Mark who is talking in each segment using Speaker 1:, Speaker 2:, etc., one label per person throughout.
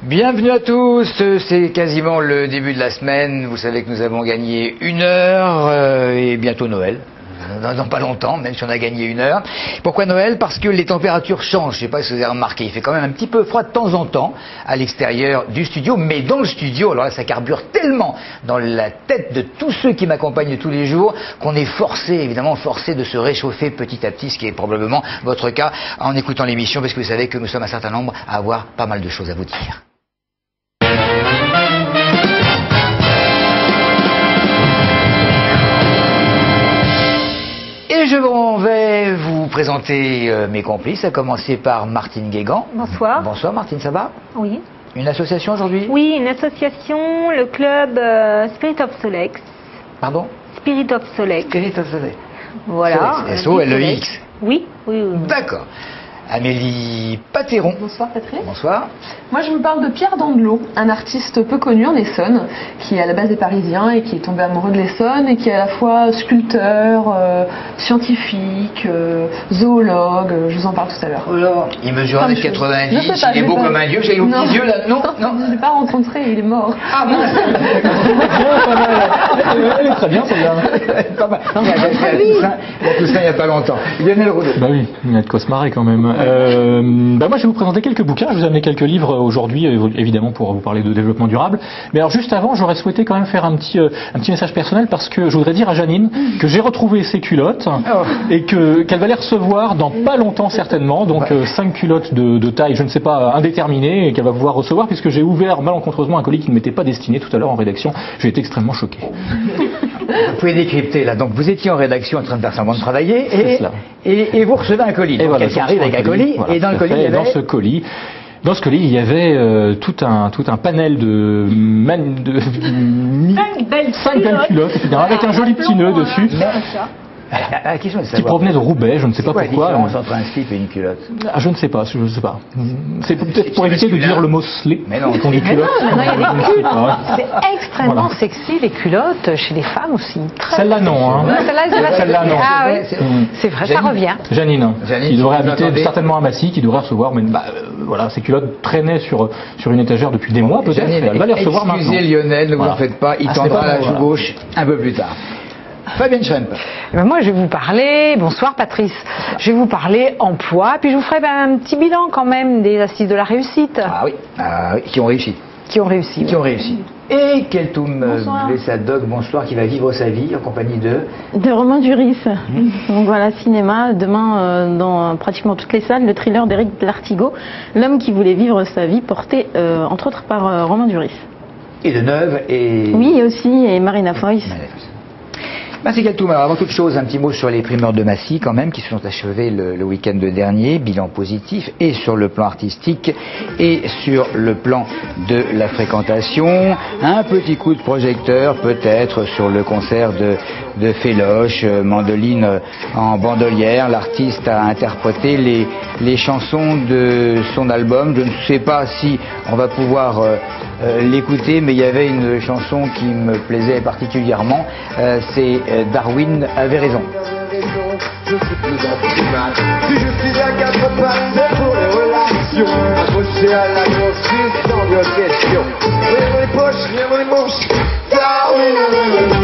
Speaker 1: Bienvenue à tous, c'est quasiment le début de la semaine. Vous savez que nous avons gagné 1 heure et bientôt Noël. Dans pas longtemps, même si on a gagné 1 heure. Pourquoi Noël? Parce que les températures changent. Je ne sais pas si vous avez remarqué, il fait quand même un petit peu froid de temps en temps à l'extérieur du studio, mais dans le studio, alors là, ça carbure tellement dans la tête de tous ceux qui m'accompagnent tous les jours qu'on est forcé, évidemment forcé de se réchauffer petit à petit, ce qui est probablement votre cas en écoutant l'émission, parce que vous savez que nous sommes un certain nombre à avoir pas mal de choses à vous dire. Et je vais vous présenter mes complices, à commencer par Martine Guégan.
Speaker 2: Bonsoir.
Speaker 1: Bonsoir Martine, ça va?
Speaker 2: Oui.
Speaker 1: Une association aujourd'hui?
Speaker 2: Oui, une association, le club Spirit of Solex.
Speaker 1: Pardon?
Speaker 2: Spirit of Solex.
Speaker 1: Spirit of Solex.
Speaker 2: Voilà.
Speaker 1: S-O-L-E-X.
Speaker 2: Oui, oui, oui.
Speaker 1: D'accord. Amélie Patéron.
Speaker 3: Bonsoir Patrick.
Speaker 1: Bonsoir.
Speaker 3: Moi je vous parle de Pierre Dandelot, un artiste peu connu en Essonne, qui à la base est parisien et qui est tombé amoureux de l'Essonne et qui est à la fois sculpteur, scientifique, zoologue, je vous en parle tout à l'heure.
Speaker 1: Oh là, il mesure 1m90, il est beau comme un dieu, j'ai vos petits yeux là, non, non.
Speaker 3: Je ne l'ai pas rencontré, il est mort.
Speaker 1: Ah mince.
Speaker 4: Elle est très bien celle-là.
Speaker 1: Pas mal. Il y a tout ça il n'y a pas longtemps. Lionel Roudot.
Speaker 4: Bah oui, il y a de quoi se marrer quand même. Moi je vais vous présenter quelques bouquins, je vous ai amené quelques livres aujourd'hui, évidemment pour vous parler de développement durable. Mais alors juste avant, j'aurais souhaité quand même faire un petit message personnel parce que je voudrais dire à Janine que j'ai retrouvé ses culottes et qu'elle va les recevoir dans pas longtemps certainement. Donc 5 culottes de taille, je ne sais pas, indéterminée, et qu'elle va pouvoir recevoir puisque j'ai ouvert malencontreusement un colis qui ne m'était pas destiné tout à l'heure en rédaction. J'ai été extrêmement choqué.
Speaker 1: Vous pouvez décrypter là. Donc vous étiez en rédaction en train de faire semblant de travailler et vous recevez un colis.
Speaker 4: Et voilà,
Speaker 1: quelqu'un arrive avec un colis
Speaker 4: voilà,
Speaker 1: et dans le colis il y avait...
Speaker 4: Dans ce colis, il y avait tout un panel de 5 belles culottes, avec un joli petit nœud dessus. Qui provenait de Roubaix, je ne sais pas pourquoi.
Speaker 1: C'est quoi la différence entre un slip et une culotte?
Speaker 4: Je ne sais pas, je ne sais pas. C'est peut-être pour éviter de dire le mot slip.
Speaker 1: Mais non,
Speaker 4: qu'on dit culotte.
Speaker 5: C'est extrêmement sexy les culottes chez les femmes aussi.
Speaker 4: Celle-là non, hein.
Speaker 5: Celle-là non. Ah oui, c'est vrai, ça revient.
Speaker 4: Janine, qui devrait habiter certainement à Massy, qui devrait recevoir, mais voilà, ces culottes traînaient sur une étagère depuis des mois peut-être. Elle va les recevoir maintenant.
Speaker 1: Excusez Lionel, ne vous en faites pas, il tendra la joue gauche un peu plus tard. Fabienne Schremp.
Speaker 5: Moi, je vais vous parler, bonsoir Patrice, je vais vous parler emploi, puis je vous ferai un petit bilan quand même des assises de la réussite.
Speaker 1: Ah oui, qui ont réussi.
Speaker 5: Qui ont réussi.
Speaker 1: Qui ont réussi. Et Keltoum Blessadog, bonsoir, qui va vivre sa vie en compagnie
Speaker 6: de Romain Duris. Donc voilà, cinéma, demain dans pratiquement toutes les salles, le thriller d'Éric Lartigot, L'homme qui voulait vivre sa vie, porté entre autres par Romain Duris.
Speaker 1: Et de Neuve et...
Speaker 6: Oui, aussi, et Marina Foïs.
Speaker 1: Merci Keltoum. Alors avant toute chose, un petit mot sur les primeurs de Massy quand même, qui se sont achevés le week-end dernier, bilan positif, et sur le plan artistique, et sur le plan de la fréquentation. Un petit coup de projecteur peut-être sur le concert de Féloche, mandoline en bandolière. L'artiste a interprété les chansons de son album. Je ne sais pas si on va pouvoir l'écouter, mais il y avait une chanson qui me plaisait particulièrement, c'est Darwin avait raison.
Speaker 7: Je suis plus optimal. Si je suis à 4 pattes, c'est pour les relations. Accroché à la grossesse sans de question. Rien dans les poches, rien dans les manches. Darwin avait raison.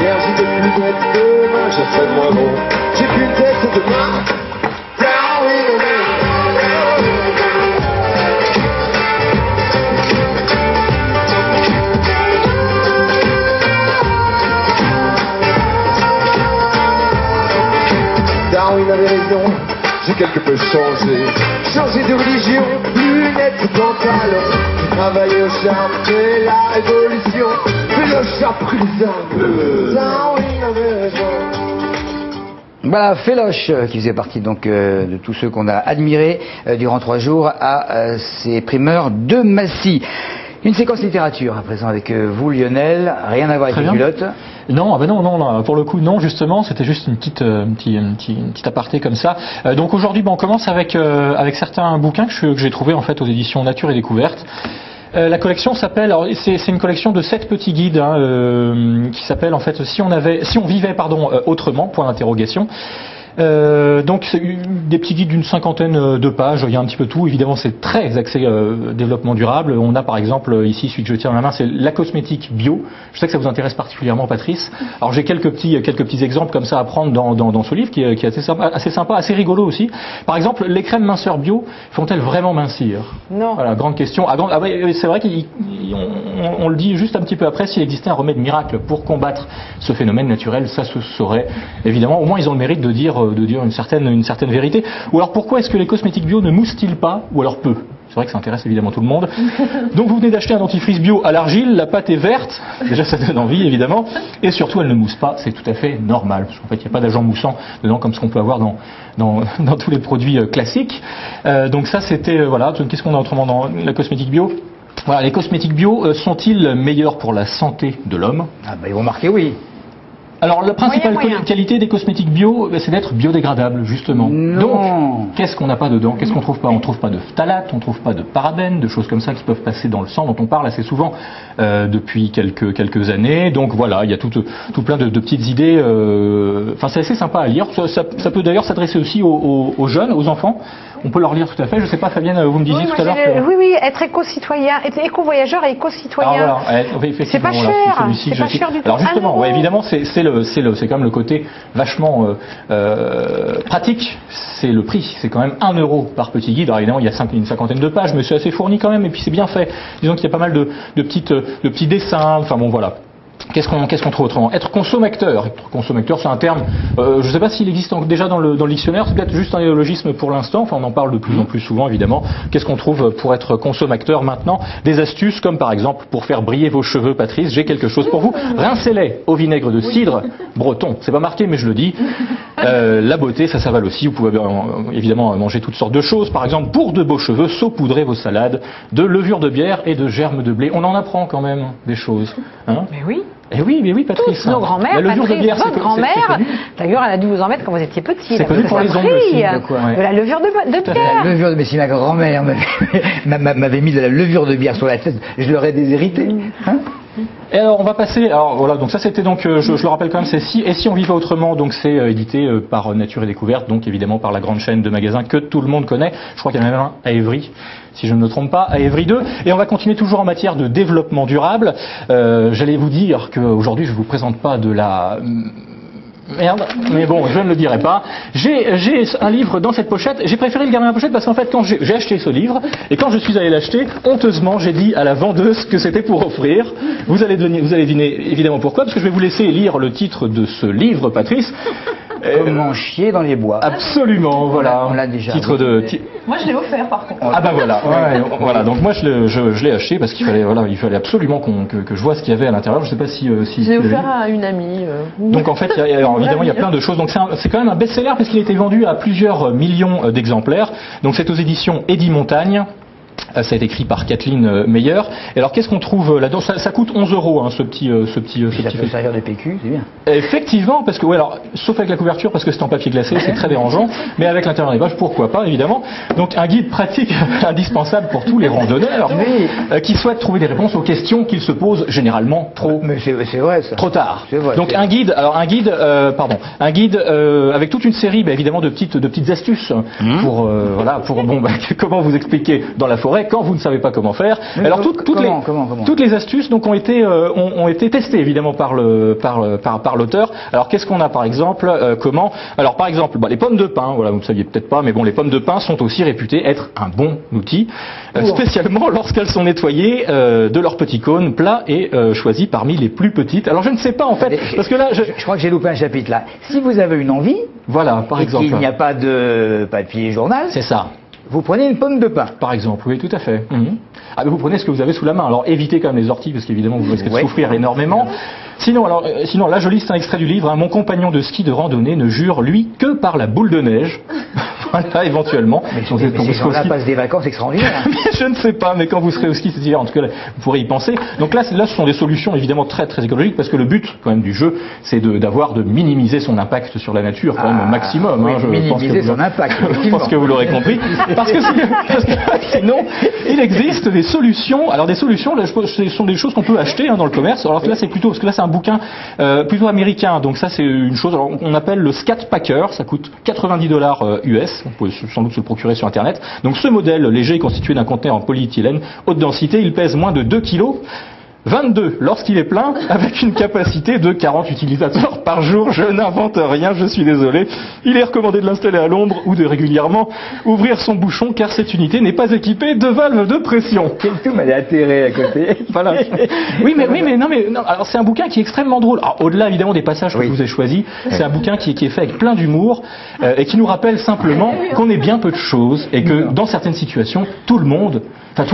Speaker 7: Hier j'étais plus bête, demain je serai moins bon. J'ai qu'une tête demain. Darwin avait raison, j'ai quelque peu changé. Changé de religion, lunettes, pantalon. Travailler au charme, c'est la révolution. Le chat prison. Darwin avait raison.
Speaker 1: Voilà, Féloche, qui faisait partie donc de tous ceux qu'on a admirés durant 3 jours à ces primeurs de Massy. Une séquence littérature à présent avec vous Lionel, rien à voir avec les culottes.
Speaker 4: Non, ah ben non, non, pour le coup, non, justement, c'était juste une petite aparté comme ça. Donc aujourd'hui, on commence avec certains bouquins que j'ai trouvés en fait aux éditions Nature et Découverte. La collection s'appelle, alors c'est une collection de 7 petits guides qui s'appelle en fait si on vivait autrement, point d'interrogation. Donc c'est des petits guides d'une 50aine de pages, il y a un petit peu tout, évidemment c'est très axé développement durable. On a par exemple ici, celui que je tiens dans la main, c'est la cosmétique bio. Je sais que ça vous intéresse particulièrement, Patrice. Alors j'ai quelques petits exemples comme ça à prendre dans ce livre qui est assez sympa, assez rigolo aussi. Par exemple, les crèmes minceurs bio font-elles vraiment mincir?
Speaker 5: Non.
Speaker 4: Voilà, grande question. C'est vrai qu'on le dit juste un petit peu après, s'il existait un remède miracle pour combattre ce phénomène naturel, ça se saurait. Évidemment, au moins ils ont le mérite de dire une certaine vérité. Ou alors pourquoi est-ce que les cosmétiques bio ne moussent-ils pas, ou alors peu? C'est vrai que ça intéresse évidemment tout le monde. Donc vous venez d'acheter un dentifrice bio à l'argile, la pâte est verte, déjà ça donne envie évidemment, et surtout elle ne mousse pas, c'est tout à fait normal, parce qu'en fait il n'y a pas d'agent moussant dedans comme ce qu'on peut avoir dans tous les produits classiques. Donc ça c'était, voilà, qu'est-ce qu'on a autrement dans la cosmétique bio? Voilà, les cosmétiques bio sont-ils meilleurs pour la santé de l'homme?
Speaker 1: Ah bah ils vont marquer oui.
Speaker 4: Alors la principale qualité des cosmétiques bio, c'est d'être biodégradables justement.
Speaker 1: Non.
Speaker 4: Donc qu'est-ce qu'on n'a pas dedans? Qu'est-ce qu'on trouve pas? On trouve pas de phtalates, on trouve pas de parabènes, de choses comme ça qui peuvent passer dans le sang, dont on parle assez souvent depuis quelques années. Donc voilà, il y a tout plein de petites idées. Enfin c'est assez sympa à lire. Ça peut d'ailleurs s'adresser aussi aux jeunes, aux enfants. On peut leur lire tout à fait. Je sais pas, Fabienne, vous me disiez tout à l'heure.
Speaker 5: Oui, être éco-citoyen, être éco-voyageur et éco-citoyen. C'est pas cher. C'est pas cher du tout.
Speaker 4: Alors justement, ouais, évidemment, c'est quand même le côté vachement pratique. C'est le prix. C'est quand même 1 euro par petit guide. Alors évidemment, il y a une cinquantaine de pages, mais c'est assez fourni quand même. Et puis c'est bien fait. Disons qu'il y a pas mal de petits dessins. Enfin bon, voilà. Qu'est-ce qu'on trouve autrement? Être consommateur. Être consommateur, c'est un terme, je ne sais pas s'il existe déjà dans le dictionnaire, c'est peut-être juste un néologisme pour l'instant, enfin on en parle de plus en plus souvent évidemment. Qu'est-ce qu'on trouve pour être consommateur maintenant? Des astuces comme par exemple pour faire briller vos cheveux, Patrice, j'ai quelque chose pour vous. Rincez-les au vinaigre de cidre breton, c'est pas marqué mais je le dis. La beauté, ça s'avale aussi, vous pouvez évidemment manger toutes sortes de choses, par exemple pour de beaux cheveux, saupoudrez vos salades de levure de bière et de germes de blé. On en apprend quand même des choses. Hein?
Speaker 5: Mais oui.
Speaker 4: Eh oui, Patrice.
Speaker 5: Toutes nos grand-mères,
Speaker 4: la levure de bière,
Speaker 5: votre grand-mère, d'ailleurs, elle a dû vous en mettre quand vous étiez petit.
Speaker 4: C'est connu pour les ongles aussi.
Speaker 5: De la levure de bière.
Speaker 1: La levure de bière, si ma grand-mère m'avait mis de la levure de bière sur la tête, je l'aurais déshérité. Hein?
Speaker 4: Et alors on va passer, alors voilà, donc ça c'était donc, je le rappelle quand même, c'est si on vivait autrement, donc c'est édité par Nature et Découverte, donc évidemment par la grande chaîne de magasins que tout le monde connaît. Je crois qu'il y en a même un à Évry, si je ne me trompe pas, à Évry 2. Et on va continuer toujours en matière de développement durable. J'allais vous dire qu'aujourd'hui je vous présente pas de la... Merde, mais bon, je ne le dirai pas. J'ai un livre dans cette pochette. J'ai préféré le garder dans la pochette parce qu'en fait, quand j'ai acheté ce livre et quand je suis allé l'acheter, honteusement, j'ai dit à la vendeuse que c'était pour offrir. Vous allez deviner évidemment pourquoi, parce que je vais vous laisser lire le titre de ce livre, Patrice.
Speaker 1: Comment chier dans les bois.
Speaker 4: Absolument, voilà.
Speaker 1: On l'a déjà.
Speaker 4: Titre de.
Speaker 3: Moi, je l'ai offert par contre.
Speaker 4: Ah bah voilà. Voilà. Donc moi je l'ai acheté parce qu'il fallait absolument que je vois ce qu'il y avait à l'intérieur. Je sais pas si.
Speaker 3: Je l'ai offert à une amie.
Speaker 4: Donc en fait, évidemment, il y a plein de choses. Donc c'est quand même un best-seller parce qu'il a été vendu à plusieurs millions d'exemplaires. Donc c'est aux éditions Eddie Montagne. Ça a été écrit par Kathleen Meyer. Et alors, qu'est-ce qu'on trouve là-dedans? Ça coûte 11 euros, hein, ce petit.
Speaker 1: Ça peut servir de PQ, c'est bien.
Speaker 4: Effectivement, parce que, ouais, alors, sauf avec la couverture, parce que c'est en papier glacé, c'est très dérangeant. Mais avec l'intérieur des pages, pourquoi pas, évidemment. Donc, un guide pratique indispensable pour tous les randonneurs qui souhaitent trouver des réponses aux questions qu'ils se posent généralement trop.
Speaker 1: Mais c'est vrai, ça.
Speaker 4: Trop tard.
Speaker 1: C'est vrai.
Speaker 4: Donc, un guide avec toute une série, évidemment, de petites astuces pour comment vous expliquer dans la forêt quand vous ne savez pas comment faire.
Speaker 1: Mais
Speaker 4: alors
Speaker 1: comment
Speaker 4: toutes les astuces donc ont été testées évidemment par l'auteur. Alors qu'est-ce qu'on a par exemple Alors par exemple les pommes de pin, voilà, vous ne saviez peut-être pas, mais bon, les pommes de pin sont aussi réputées être un bon outil, spécialement lorsqu'elles sont nettoyées de leur petit cône plat et choisies parmi les plus petites. Alors je ne sais pas en fait, parce que là
Speaker 1: je crois que j'ai loupé un chapitre là. Si vous avez une envie,
Speaker 4: voilà, par exemple,
Speaker 1: qu'il n'y a pas de papier journal,
Speaker 4: c'est ça.
Speaker 1: Vous prenez une pomme de pin.
Speaker 4: Par exemple, oui, tout à fait. Ah, mais vous prenez ce que vous avez sous la main. Alors évitez quand même les orties, parce qu'évidemment vous risquez de souffrir énormément. Sinon, là je liste un extrait du livre. Mon compagnon de ski de randonnée ne jure, lui, que par la boule de neige. Voilà, éventuellement.
Speaker 1: Mais
Speaker 4: Donc, quand vous
Speaker 1: ces
Speaker 4: serez au
Speaker 1: gens-là
Speaker 4: ski-
Speaker 1: passent des vacances extraordinaires.
Speaker 4: Je ne sais pas, mais quand vous serez au ski cet hiver, en tout cas, vous pourrez y penser. Donc là, ce sont des solutions évidemment très très écologiques, parce que le but quand même du jeu, c'est de minimiser son impact sur la nature quand même au maximum.
Speaker 1: Oui,
Speaker 4: Je
Speaker 1: minimiser
Speaker 4: pense que
Speaker 1: son impact.
Speaker 4: je pense que vous l'aurez compris. Parce que sinon, il existe des solutions. Alors des solutions, là, ce sont des choses qu'on peut acheter dans le commerce. Alors là, c'est plutôt parce que là, c'est un bouquin plutôt américain. Donc ça, c'est une chose. Alors, on appelle le Scat Packer. Ça coûte $90 US. Vous pouvez sans doute se le procurer sur Internet. Donc ce modèle léger est constitué d'un conteneur en polyéthylène haute densité. Il pèse moins de 2 kg. 22 lorsqu'il est plein, avec une capacité de 40 utilisateurs par jour. Je n'invente rien, je suis désolé. Il est recommandé de l'installer à l'ombre ou de régulièrement ouvrir son bouchon, car cette unité n'est pas équipée de valve de pression.
Speaker 1: Quel tout m'a atterré à côté.
Speaker 4: Voilà. Oui, mais non. Alors c'est un bouquin qui est extrêmement drôle. Alors, au-delà évidemment des passages que je vous ai choisis, c'est un bouquin qui est fait avec plein d'humour et qui nous rappelle simplement qu'on est bien peu de choses et que dans certaines situations, toutes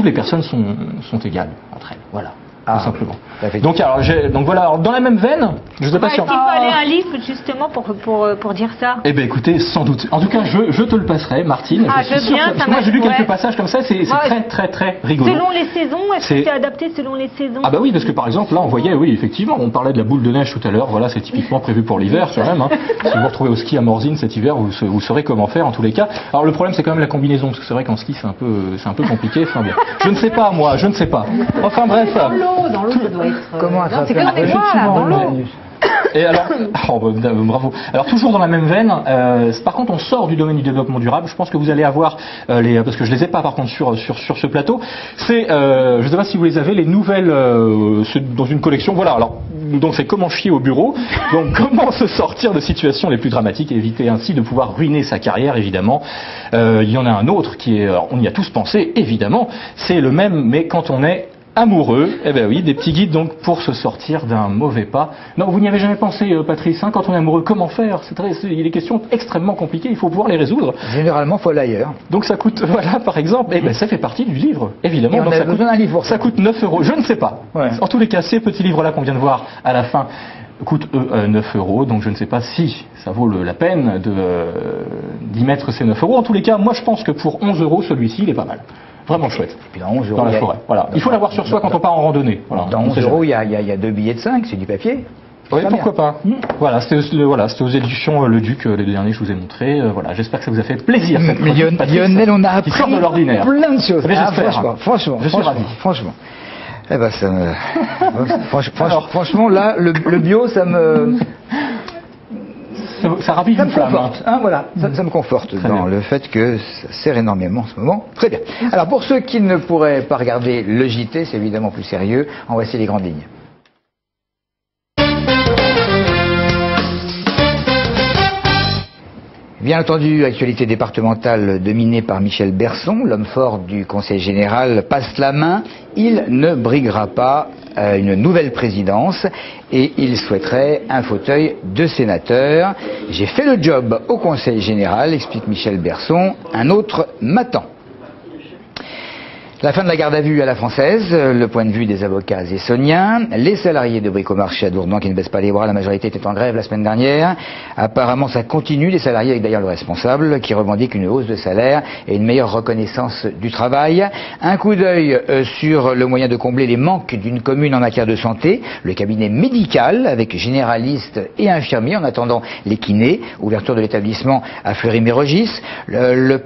Speaker 4: les personnes sont égales entre elles. Voilà. Tout simplement. Donc voilà, alors, dans la même veine, je sais pas si
Speaker 2: Est-ce qu'il fallait un livre justement pour dire ça?
Speaker 4: Eh bien écoutez, sans doute. En tout cas, je te le passerai, Martine.
Speaker 2: Ah,
Speaker 4: je suis
Speaker 2: je
Speaker 4: sûr
Speaker 2: viens,
Speaker 4: que,
Speaker 2: ça
Speaker 4: parce que moi j'ai lu
Speaker 2: m'aide,
Speaker 4: quelques
Speaker 2: ouais.
Speaker 4: passages comme ça, c'est très très très rigolo.
Speaker 2: Selon les saisons, est-ce que c'est adapté selon les saisons?
Speaker 4: Ah bah oui, parce que par exemple là on voyait, oui effectivement, on parlait de la boule de neige tout à l'heure, voilà, c'est typiquement prévu pour l'hiver quand même. Hein. Si vous vous retrouvez au ski à Morzine cet hiver, vous saurez comment faire en tous les cas. Alors le problème c'est quand même la combinaison, parce que c'est vrai qu'en ski c'est un peu compliqué. Enfin bien, je ne sais pas moi, je ne sais pas. Enfin bref.
Speaker 3: Dans l'eau, ça doit être.
Speaker 1: Comment ça
Speaker 3: c'est
Speaker 1: fait
Speaker 3: comme des mois, là, dans l'eau.
Speaker 4: Et alors, bravo. Alors toujours dans la même veine, par contre on sort du domaine du développement durable. Je pense que vous allez avoir parce que je les ai pas par contre sur ce plateau. C'est, je ne sais pas si vous les avez, les nouvelles dans une collection. Voilà. Alors donc c'est comment chier au bureau. Donc comment se sortir de situations les plus dramatiques et éviter ainsi de pouvoir ruiner sa carrière évidemment. Il y en a un autre qui est, alors, on y a tous pensé évidemment. C'est le même, mais quand on est amoureux, eh ben oui, des petits guides donc pour se sortir d'un mauvais pas. Non, vous n'y avez jamais pensé, Patrice, hein, quand on est amoureux, comment faire? Il y a des questions extrêmement compliquées, il faut pouvoir les résoudre.
Speaker 1: Généralement, faut aller ailleurs.
Speaker 4: Donc ça coûte, voilà, par exemple, eh ben ça fait partie du livre, évidemment.
Speaker 1: Et on
Speaker 4: donc
Speaker 1: a besoin d'un livre pour
Speaker 4: ça coûte 9 €. Je ne sais pas.
Speaker 1: Ouais.
Speaker 4: En tous les cas, ces petits livres-là qu'on vient de voir à la fin coûtent 9 €, donc je ne sais pas si ça vaut la peine d'y mettre ces 9 €. En tous les cas, moi je pense que pour 11 €, celui-ci, il est pas mal. Vraiment chouette.
Speaker 1: Et puis dans 11 €,
Speaker 4: dans la forêt. Voilà. Il faut l'avoir sur soi quand on part en randonnée. Voilà.
Speaker 1: Dans 11 €, il y a 2 billets de 5, c'est du papier.
Speaker 4: Oui, pourquoi pas. Voilà, c'était aux éditions Le Duc, les deux derniers que je vous ai montrés. Voilà, j'espère que ça vous a fait plaisir. Cette chronique, Patrice,
Speaker 1: Lionel, on a appris
Speaker 4: qui sort de l'ordinaire.
Speaker 1: plein de choses.
Speaker 4: Mais j'espère.
Speaker 1: Franchement. Eh ben, ça me... franchement, là, le bio, ça me...
Speaker 4: Ça ravive
Speaker 1: Ça
Speaker 4: une
Speaker 1: me
Speaker 4: flamme.
Speaker 1: conforte, hein, voilà. Ça me conforte
Speaker 4: Très
Speaker 1: dans
Speaker 4: bien.
Speaker 1: le fait que ça sert énormément en ce moment. Très bien. Alors, pour ceux qui ne pourraient pas regarder le JT, c'est évidemment plus sérieux. En voici les grandes lignes. Bien entendu, actualité départementale dominée par Michel Berson, l'homme fort du Conseil général, passe la main. Il ne briguera pas une nouvelle présidence et il souhaiterait un fauteuil de sénateur. J'ai fait le job au Conseil général, explique Michel Berson. Un autre m'attend. La fin de la garde à vue à la française, le point de vue des avocats essoniens, les salariés de Bricomarché à Dourdan qui ne baissent pas les bras, la majorité était en grève la semaine dernière. Apparemment ça continue, les salariés avec d'ailleurs le responsable qui revendique une hausse de salaire et une meilleure reconnaissance du travail. Un coup d'œil sur le moyen de combler les manques d'une commune en matière de santé, le cabinet médical avec généralistes et infirmiers en attendant les kinés, ouverture de l'établissement à Fleury-Mérogis, le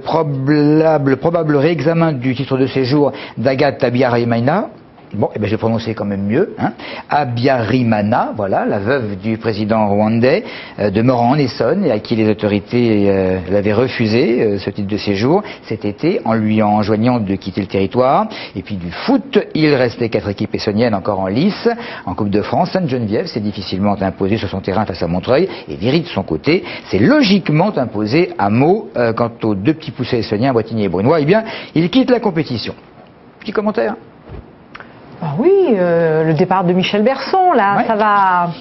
Speaker 1: probable réexamen du titre de séjour d'Agathe Abiyarimana. Bon, eh ben, j'ai prononcé quand même mieux. Hein. Abiyarimana, voilà, la veuve du président rwandais de Moran en Essonne et à qui les autorités l'avaient refusé ce titre de séjour cet été en lui enjoignant de quitter le territoire. Et puis du foot, il restait 4 équipes essonniennes encore en lice. En Coupe de France, Sainte-Geneviève s'est difficilement imposée sur son terrain face à Montreuil et Viry de son côté s'est logiquement imposé à Meaux. Quant aux 2 petits poussés essoniens, Boitigny et Brunois, eh bien, ils quittent la compétition. Petit commentaire.
Speaker 5: Ah oui, le départ de Michel Berson, là,
Speaker 1: Ouais.
Speaker 5: ça va...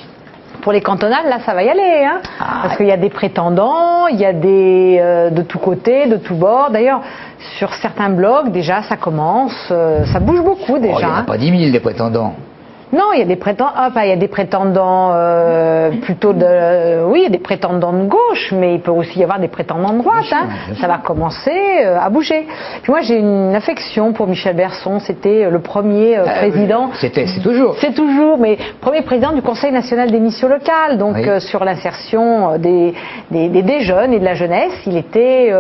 Speaker 5: Pour les cantonales, là, ça va y aller, hein, parce qu'il y a des prétendants, il y a des de tous côtés, de tous bords. D'ailleurs, sur certains blogs, déjà, ça commence, ça bouge beaucoup
Speaker 1: Oh, il n'y
Speaker 5: déjà.
Speaker 1: en a
Speaker 5: Hein.
Speaker 1: pas 10 000 des prétendants.
Speaker 5: Non, il y a des prétendants, il y a des prétendants plutôt de, oui, il y a des prétendants de gauche, mais il peut aussi y avoir des prétendants de droite.
Speaker 1: Bien sûr,
Speaker 5: hein.
Speaker 1: bien sûr.
Speaker 5: Ça va commencer à bouger. Puis moi, j'ai une affection pour Michel Berson. C'était le premier président.
Speaker 1: C'est toujours.
Speaker 5: C'est toujours, mais premier président du Conseil national des missions locales. Donc
Speaker 1: Oui.
Speaker 5: sur l'insertion des jeunes et de la jeunesse, il était,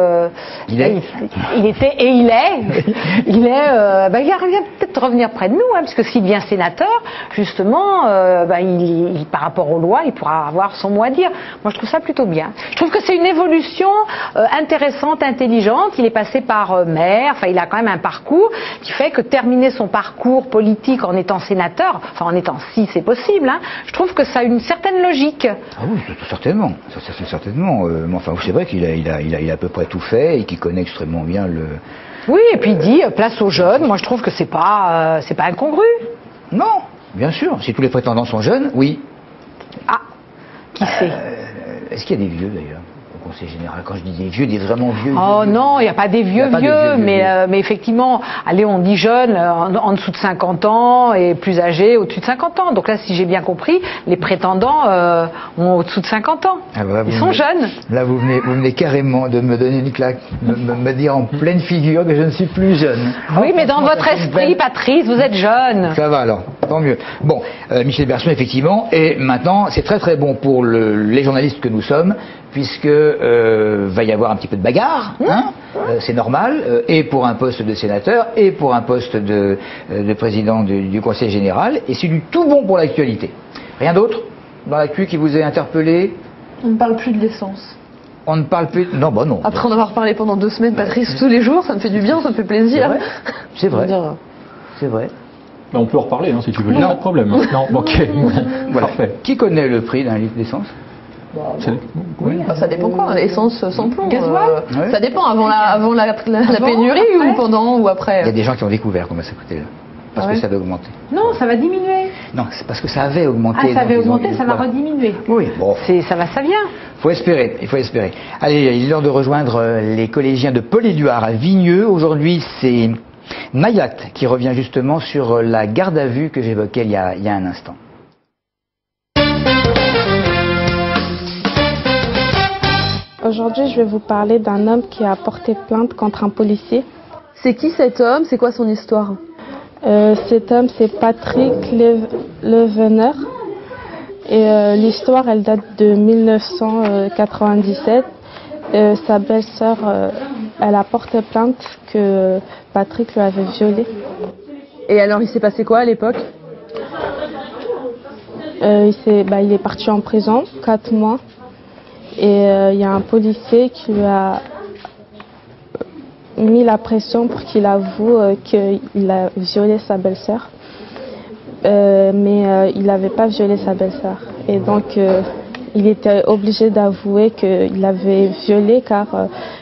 Speaker 5: il était et il va peut-être revenir près de nous, hein, parce que s'il devient sénateur, justement, par rapport aux lois, il pourra avoir son mot à dire. Moi, je trouve ça plutôt bien. Je trouve que c'est une évolution intéressante, intelligente. Il est passé par maire, il a quand même un parcours qui fait que terminer son parcours politique en étant sénateur, en étant si c'est possible, hein, je trouve que ça a une certaine logique.
Speaker 1: Ah oui, certainement. Ça fait certainement. Mais enfin, c'est vrai qu'il a à peu près tout fait et qu'il connaît extrêmement bien le.
Speaker 5: Oui, et puis il dit place aux jeunes. Moi, je trouve que c'est pas incongru.
Speaker 1: Non, bien sûr. Si tous les prétendants sont jeunes, oui.
Speaker 5: Ah, qui sait?
Speaker 1: Est-ce qu'il y a des vieux d'ailleurs au Conseil général? Quand je dis des vieux, des vraiment vieux.
Speaker 5: Oh
Speaker 1: vieux.
Speaker 5: non, il n'y a pas des vieux, mais effectivement, allez, on dit jeunes en dessous de 50 ans et plus âgés au-dessus de 50 ans. Donc là, si j'ai bien compris, les prétendants ont au-dessous de 50 ans.
Speaker 1: Ah bah,
Speaker 5: ils sont jeunes.
Speaker 1: Là, vous venez carrément de me donner une claque, me dire en pleine figure que je ne suis plus jeune.
Speaker 5: Oui, mais dans votre esprit, Patrice, vous êtes jeune.
Speaker 1: Ça va alors, tant mieux. Bon, Michel Berson, effectivement, et maintenant, c'est très très bon pour les journalistes que nous sommes, puisque va y avoir un petit peu de bagarre, hein, c'est normal, et pour un poste de sénateur, et pour un poste de président du Conseil général, et c'est du tout bon pour l'actualité. Rien d'autre dans l'actu qui vous ait interpellé?
Speaker 3: On ne parle plus de l'essence.
Speaker 1: On ne parle plus... Non, bah non.
Speaker 3: Après en avoir parlé pendant 2 semaines, Patrice, tous les jours, ça me fait du bien, ça me fait plaisir.
Speaker 1: C'est vrai.
Speaker 3: Je veux dire,
Speaker 1: C'est vrai.
Speaker 4: Ben, on peut en reparler si tu veux, il n'y a
Speaker 1: Non.
Speaker 4: pas de problème. Non, ok.
Speaker 1: Voilà.
Speaker 4: Parfait.
Speaker 1: Qui connaît le prix d'un litre d'essence?
Speaker 4: Oui.
Speaker 3: ça dépend quoi, l'essence sans plomb.
Speaker 5: Gasoil
Speaker 1: Ouais.
Speaker 3: Ça dépend, avant la pénurie
Speaker 5: après
Speaker 3: ou pendant ou
Speaker 1: Il y a
Speaker 3: après.
Speaker 1: des gens qui ont découvert combien ça coûtait là. Parce que ça avait augmenté.
Speaker 5: Non, ça va diminuer.
Speaker 1: Non, c'est parce que ça avait augmenté.
Speaker 5: Ah, ça
Speaker 1: donc
Speaker 5: avait
Speaker 1: ils ont-
Speaker 5: augmenté, ça va
Speaker 1: voilà.
Speaker 5: rediminuer.
Speaker 1: Oui, bon.
Speaker 5: Ça va, ça vient.
Speaker 1: Faut espérer, il faut espérer. Allez, il est l'heure de rejoindre les collégiens de Paul-Éluard à Vigneux. Aujourd'hui, c'est Nayat qui revient justement sur la garde à vue que j'évoquais il y a un instant.
Speaker 8: Aujourd'hui, je vais vous parler d'un homme qui a porté plainte contre un policier.
Speaker 3: C'est qui cet homme? C'est quoi son histoire?
Speaker 8: Cet homme, c'est Patrick Levener. Et l'histoire, elle date de 1997. Sa belle-sœur, elle a porté plainte que Patrick lui avait violée.
Speaker 3: Et alors, il s'est passé quoi à l'époque?
Speaker 8: Il est parti en prison, 4 mois. Et il y a un policier qui lui a mis la pression pour qu'il avoue qu'il a violé sa belle-sœur. Mais il n'avait pas violé sa belle-sœur. Et donc, il était obligé d'avouer qu'il avait violé car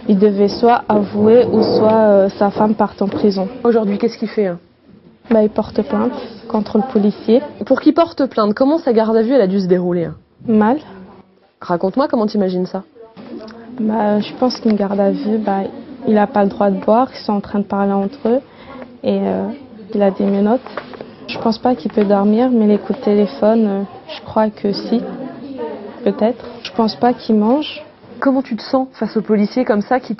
Speaker 8: il devait soit avouer ou soit sa femme parte en prison.
Speaker 3: Aujourd'hui, qu'est-ce qu'il fait?
Speaker 8: Il porte plainte contre le policier.
Speaker 3: Pour qu'il porte plainte, comment sa garde à vue elle a dû se dérouler?
Speaker 8: Mal.
Speaker 3: Raconte-moi comment t'imagines ça.
Speaker 8: Je pense qu'une garde à vue, il n'a pas le droit de boire, ils sont en train de parler entre eux et il a des menottes. Je pense pas qu'il peut dormir, mais les coups de téléphone, je crois que si, peut-être. Je pense pas qu'il mange.
Speaker 3: Comment tu te sens face au policier comme ça qui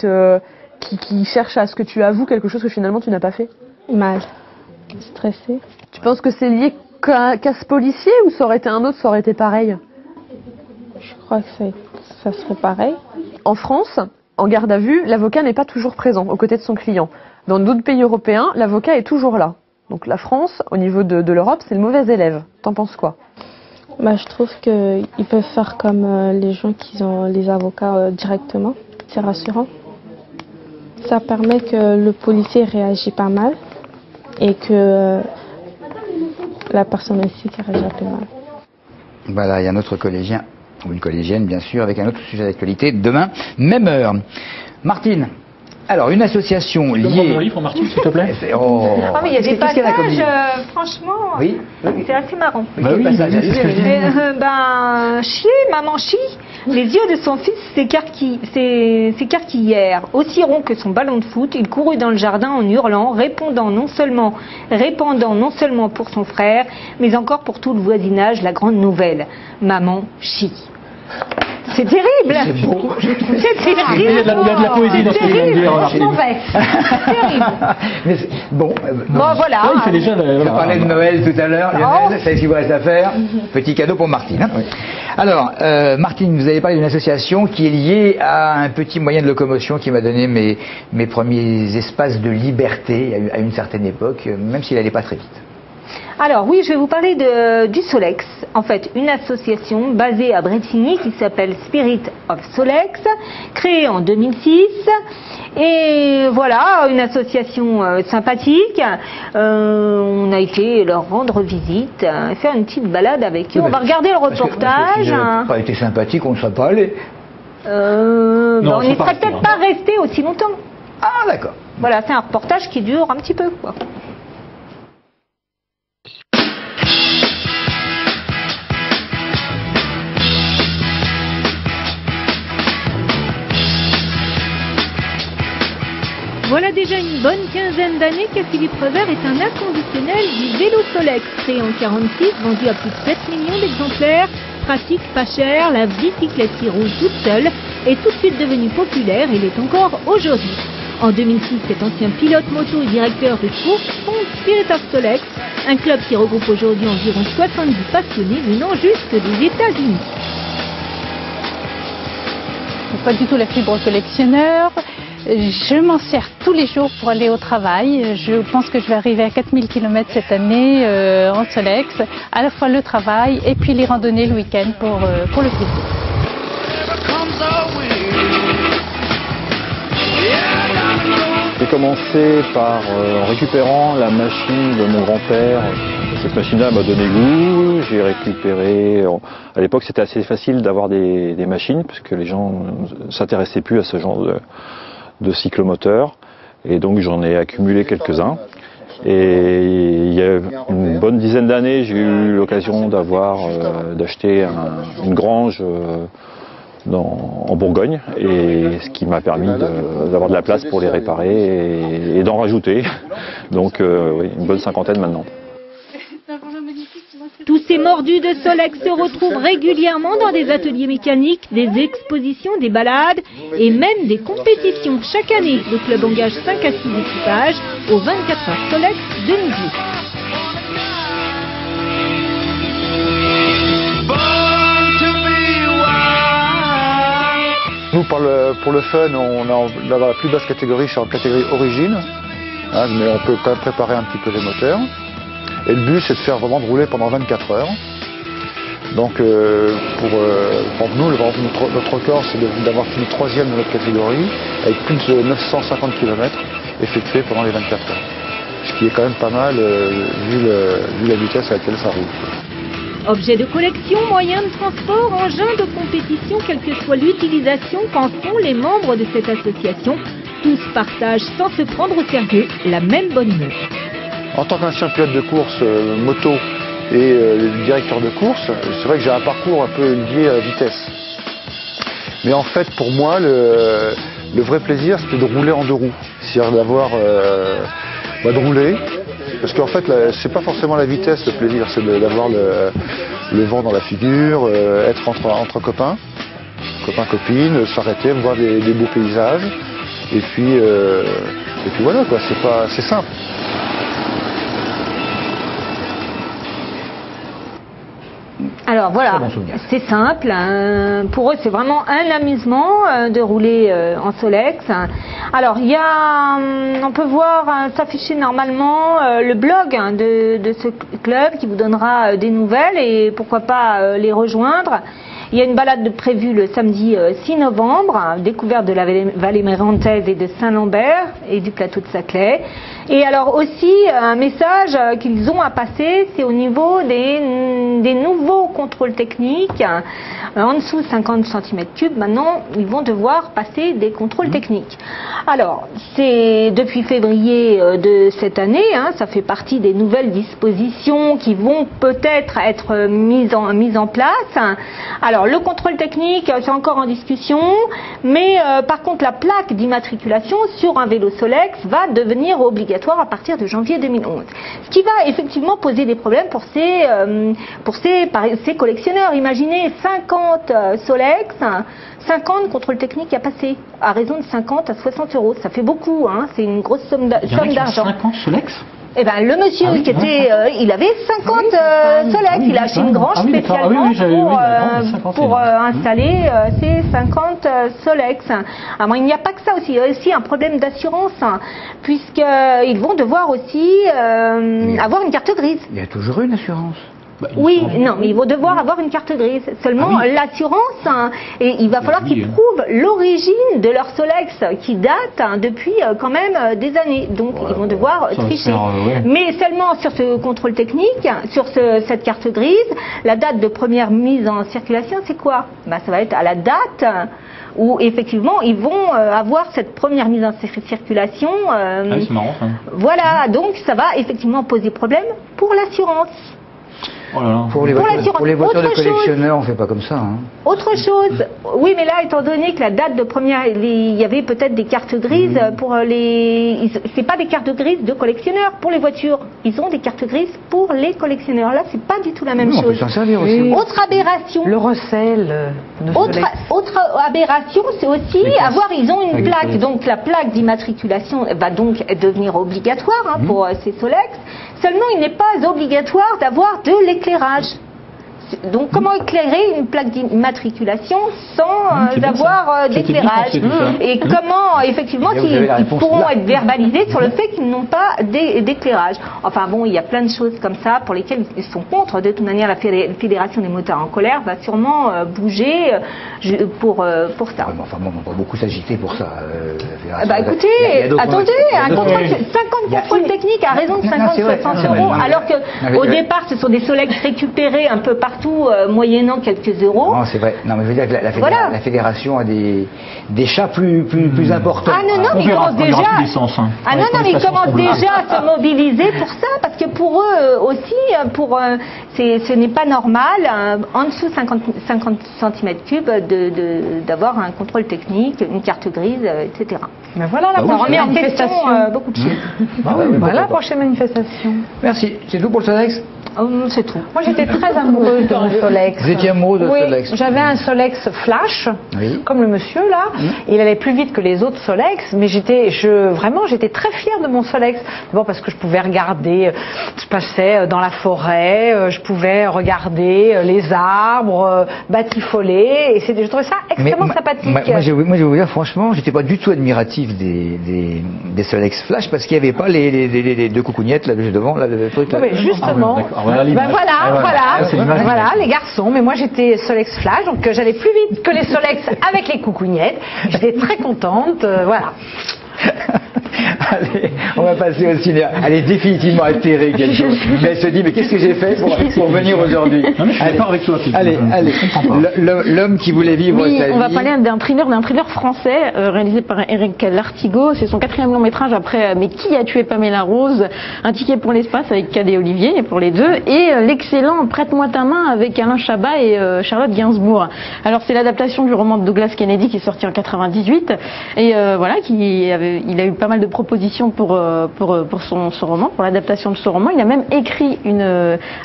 Speaker 3: cherche à ce que tu avoues quelque chose que finalement tu n'as pas fait?
Speaker 8: Mal. Stressé.
Speaker 3: Tu penses que c'est lié qu'à ce policier ou ça aurait été un autre, ça aurait été pareil?
Speaker 8: Je crois que ça serait pareil.
Speaker 3: En France, en garde à vue, l'avocat n'est pas toujours présent aux côtés de son client. Dans d'autres pays européens, l'avocat est toujours là. Donc la France, au niveau de l'Europe, c'est le mauvais élève. T'en penses quoi?
Speaker 8: Je trouve qu'ils peuvent faire comme les gens qui ont les avocats directement. C'est rassurant. Ça permet que le policier réagit pas mal et que la personne aussi qui réagit pas mal.
Speaker 1: Voilà, il y a un autre collégien, ou une collégienne bien sûr, avec un autre sujet d'actualité. Demain, même heure. Martine, alors une association
Speaker 4: Tu peux prendre mon
Speaker 1: liée...
Speaker 4: livre, Martine, s'il te plaît?
Speaker 1: Oh.
Speaker 2: Ah, mais il y a des
Speaker 1: Qu'est-ce qu'il y a comme
Speaker 2: passages,
Speaker 1: livre
Speaker 2: franchement,
Speaker 1: Oui.
Speaker 2: c'est assez marrant.
Speaker 1: Quel passage?
Speaker 4: c'est ce que je dis.
Speaker 2: Chier, maman chie, Les yeux de son fils s'écarquillèrent. Aussi rond que son ballon de foot, il courut dans le jardin en hurlant, répandant non seulement pour son frère, mais encore pour tout le voisinage la grande nouvelle. Maman chie. C'est terrible.
Speaker 1: C'est beau.
Speaker 2: C'est terrible.
Speaker 4: Il y a de la poésie dans ce que vous venez de dire, Martine.
Speaker 2: Mauvais. C'est terrible.
Speaker 1: Mais bon,
Speaker 2: Voilà.
Speaker 4: Ouais, il fait déjà
Speaker 1: on parlait de Noël tout à l'heure, Lionel, c'est ce qu'il vous reste à faire. Petit cadeau pour Martine. Hein. Alors, Martine, vous avez parlé d'une association qui est liée à un petit moyen de locomotion qui m'a donné mes premiers espaces de liberté à une certaine époque, même s'il n'allait pas très vite.
Speaker 2: Alors oui, je vais vous parler du Solex, en fait une association basée à Bretigny qui s'appelle Spirit of Solex, créée en 2006. Et voilà, une association sympathique. On a été leur rendre visite, faire une petite balade avec eux. On va regarder le reportage.
Speaker 1: Si ça n'a pas été sympathique, on ne serait pas allé.
Speaker 2: On n'y serait peut-être pas resté aussi longtemps.
Speaker 1: Ah d'accord.
Speaker 2: Voilà, c'est un reportage qui dure un petit peu, quoi. Voilà déjà une bonne quinzaine d'années que Philippe Revers est un inconditionnel du vélo Solex, créé en 1946, vendu à plus de 7 millions d'exemplaires. Pratique, pas cher, la bicyclette qui roule toute seule est tout de suite devenue populaire et l'est encore aujourd'hui. En 2006, cet ancien pilote moto et directeur de course fonde Spirit of Solex, un club qui regroupe aujourd'hui environ 70 passionnés venant jusque des États-Unis.
Speaker 9: Pas du tout la fibre collectionneur. Je m'en sers tous les jours pour aller au travail. Je pense que je vais arriver à 4000 km cette année en Solex. À la fois le travail et puis les randonnées le week-end pour le plaisir.
Speaker 10: J'ai commencé en récupérant la machine de mon grand-père. Cette machine-là m'a donné goût, j'ai récupéré... À l'époque, c'était assez facile d'avoir des machines, parce que les gens ne s'intéressaient plus à ce genre de cyclomoteur. Et donc, j'en ai accumulé quelques-uns. Et il y a une bonne dizaine d'années, j'ai eu l'occasion d'acheter une grange en Bourgogne, et ce qui m'a permis d'avoir de la place pour les réparer et d'en rajouter. Donc, oui, une bonne cinquantaine maintenant.
Speaker 2: Tous ces mordus de Solex se retrouvent régulièrement dans des ateliers mécaniques, des expositions, des balades et même des compétitions. Chaque année, le club engage 5 à 6 équipages aux 24 heures Solex de midi.
Speaker 11: Nous, pour le fun, on a dans la plus basse catégorie, c'est en catégorie origine, hein, mais on peut quand même préparer un petit peu les moteurs. Et le but, c'est de faire vraiment rouler pendant 24 heures. Donc, pour nous, notre record, c'est d'avoir fini 3e de notre catégorie, avec plus de 950 km effectués pendant les 24 heures. Ce qui est quand même pas mal, vu la vitesse à laquelle ça roule.
Speaker 2: Objets de collection, moyens de transport, engins de compétition, quelle que soit l'utilisation qu'en font les membres de cette association, tous partagent sans se prendre au sérieux la même bonne humeur.
Speaker 11: En tant qu'ancien pilote de course moto et directeur de course, c'est vrai que j'ai un parcours un peu lié à la vitesse. Mais en fait, pour moi, le vrai plaisir, c'était de rouler en deux roues. C'est-à-dire de rouler. Parce qu'en fait, c'est pas forcément la vitesse le plaisir, c'est d'avoir le vent dans la figure, être entre copains, copines, s'arrêter, voir des beaux paysages. Et puis voilà quoi, c'est simple.
Speaker 2: Alors voilà, c'est simple, hein. Pour eux c'est vraiment un amusement de rouler en Solex. Alors on peut voir s'afficher normalement le blog de ce club qui vous donnera des nouvelles et pourquoi pas les rejoindre. Il y a une balade prévue le samedi 6 novembre, découverte de la vallée mérantaise et de Saint-Lambert et du plateau de Saclay. Et alors aussi, un message qu'ils ont à passer, c'est au niveau des nouveaux contrôles techniques. En dessous de 50 cm3, maintenant, ils vont devoir passer des contrôles techniques. Alors, c'est depuis février de cette année, ça fait partie des nouvelles dispositions qui vont peut-être être mises en place. Alors, le contrôle technique, c'est encore en discussion, mais par contre, la plaque d'immatriculation sur un vélo Solex va devenir obligatoire à partir de janvier 2011. Ce qui va effectivement poser des problèmes pour ces collectionneurs. Imaginez 50 Solex, 50 contrôles techniques à passer, à raison de 50 à 60 euros. Ça fait beaucoup, c'est une grosse somme d'argent.
Speaker 4: 50 Solex?
Speaker 2: Eh ben, le monsieur qui était, il avait 50 Solex, il a acheté une grange spécialement pour installer ces 50 Solex. Alors, il n'y a pas que ça aussi, il y a aussi un problème d'assurance, puisqu'ils vont devoir aussi avoir une carte grise.
Speaker 1: Il y a toujours une assurance.
Speaker 2: Oui, non, mais ils vont devoir avoir une carte grise. Seulement, l'assurance, et il va falloir qu'ils prouvent l'origine de leur Solex, qui date depuis quand même des années. Donc, ils vont devoir tricher. Mais seulement sur ce contrôle technique, sur cette carte grise, la date de première mise en circulation, c'est quoi? Ça va être à la date où effectivement ils vont avoir cette première mise en circulation.
Speaker 4: C'est marrant, ça.
Speaker 2: Voilà, donc ça va effectivement poser problème pour l'assurance.
Speaker 1: Oh là là. Pour les voitures de collectionneurs, on ne fait pas comme ça.
Speaker 2: Autre chose, oui, mais là, étant donné que la date de première, il y avait peut-être des cartes grises pour les. C'est pas des cartes grises de collectionneurs pour les voitures. Ils ont des cartes grises pour les collectionneurs. Là, c'est pas du tout la même chose.
Speaker 1: On peut s'en servir aussi.
Speaker 2: Autre aberration.
Speaker 5: Le recel.
Speaker 2: Autre aberration, c'est aussi ils ont une plaque. Donc la plaque d'immatriculation va donc devenir obligatoire pour ces Solex. Seulement, il n'est pas obligatoire d'avoir de l'éclairage. Donc, comment éclairer une plaque d'immatriculation sans avoir d'éclairage? Et comment, effectivement, ils pourront être verbalisés sur le fait qu'ils n'ont pas d'éclairage? Enfin bon, il y a plein de choses comme ça pour lesquelles ils sont contre. De toute manière, la Fédération des motards en colère va sûrement bouger pour ça.
Speaker 1: Enfin bon, on va beaucoup s'agiter pour ça.
Speaker 2: Écoutez, attendez, 50 contrôles techniques à raison de 50-60 euros, alors qu'au départ, ce sont des Solex récupérés un peu partout, moyennant quelques euros.
Speaker 1: Non, c'est vrai. Non, mais je veux dire que la fédération a des chats plus importants.
Speaker 2: Ah non, mais ils commencent déjà. Ils commencent déjà à se mobiliser pour ça, parce que pour eux aussi, ce n'est pas normal, en dessous de 50 cm3, d'avoir un contrôle technique, une carte grise, etc.
Speaker 5: Mais voilà la prochaine manifestation.
Speaker 2: Beaucoup de choses.
Speaker 5: Voilà la prochaine manifestation.
Speaker 1: Merci. C'est tout pour le Solex?
Speaker 2: C'est tout.
Speaker 5: Moi, j'étais très amoureuse de mon Solex.
Speaker 1: Vous étiez amoureuse de Solex?
Speaker 5: J'avais un Solex flash, comme le monsieur là. Il allait plus vite que les autres Solex, mais j'étais très fière de mon Solex. D'abord parce que je pouvais regarder, je passais dans la forêt, je pouvais regarder les arbres, batifoler, et je trouvais ça extrêmement sympathique.
Speaker 1: Moi, je vais vous dire, franchement, j'étais pas du tout admiratif des Solex flash, parce qu'il n'y avait pas les deux coucougnettes là devant, là, le truc là.
Speaker 5: Mais justement. Voilà, les garçons. Mais moi, j'étais Solex Flash, donc j'allais plus vite que les Solex avec les coucougnettes. J'étais très contente, voilà.
Speaker 1: Allez, on va passer au cinéma. Elle est définitivement atterrée, mais elle se dit, mais qu'est-ce que j'ai fait pour venir aujourd'hui?
Speaker 4: Non, mais je suis d'accord avec toi.
Speaker 1: Allez, l'homme qui voulait vivre sa vie.
Speaker 6: On va parler d'un thriller français réalisé par Éric Lartigot. C'est son 4e long métrage après Mais qui a tué Pamela Rose? Un ticket pour l'espace avec Cadet Olivier pour les deux, et l'excellent Prête-moi ta main avec Alain Chabat et Charlotte Gainsbourg. Alors c'est l'adaptation du roman de Douglas Kennedy qui est sorti en 98, et voilà, il a eu pas mal de propositions pour son roman, pour l'adaptation de ce roman. Il a même écrit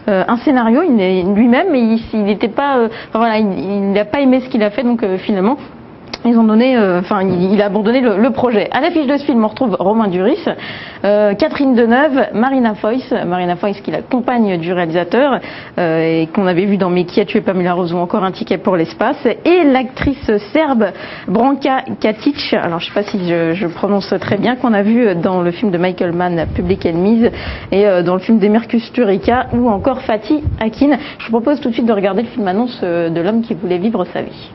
Speaker 6: un scénario lui-même, mais il n'était pas, il n'a pas aimé ce qu'il a fait, donc finalement. Ils ont donné, il a abandonné le projet. À l'affiche de ce film, on retrouve Romain Duris, Catherine Deneuve, Marina Foïs qui est la compagne du réalisateur et qu'on avait vu dans Mais qui a tué Pamela Rose ou encore Un ticket pour l'espace, et l'actrice serbe Branka Katic, alors je ne sais pas si je prononce très bien, qu'on a vu dans le film de Michael Mann, Public Enemies, et dans le film d'Emir Kusturica, ou encore Fatih Akin. Je vous propose tout de suite de regarder le film annonce de l'homme qui voulait vivre sa vie.